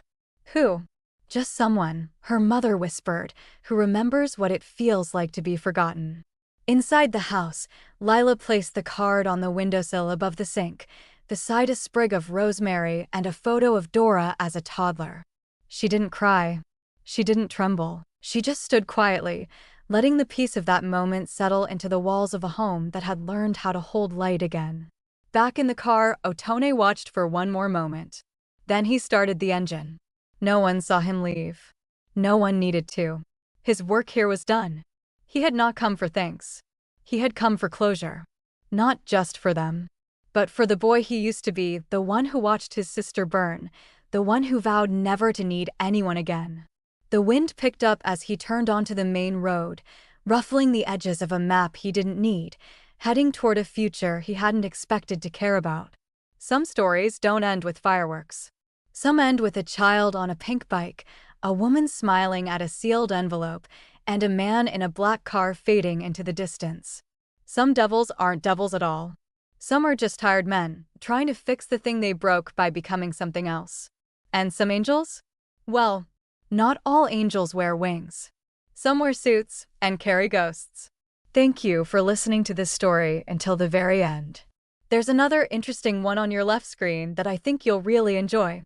Who? Just someone, her mother whispered, who remembers what it feels like to be forgotten. Inside the house, Lila placed the card on the windowsill above the sink, beside a sprig of rosemary and a photo of Dora as a toddler. She didn't cry. She didn't tremble. She just stood quietly, letting the peace of that moment settle into the walls of a home that had learned how to hold light again. Back in the car, Ottone watched for one more moment. Then he started the engine. No one saw him leave. No one needed to. His work here was done. He had not come for thanks. He had come for closure. Not just for them, but for the boy he used to be, the one who watched his sister burn, the one who vowed never to need anyone again. The wind picked up as he turned onto the main road, ruffling the edges of a map he didn't need, heading toward a future he hadn't expected to care about. Some stories don't end with fireworks. Some end with a child on a pink bike, a woman smiling at a sealed envelope, and a man in a black car fading into the distance. Some devils aren't devils at all. Some are just tired men, trying to fix the thing they broke by becoming something else. And some angels? Well, not all angels wear wings. Some wear suits and carry ghosts. Thank you for listening to this story until the very end. There's another interesting one on your left screen that I think you'll really enjoy.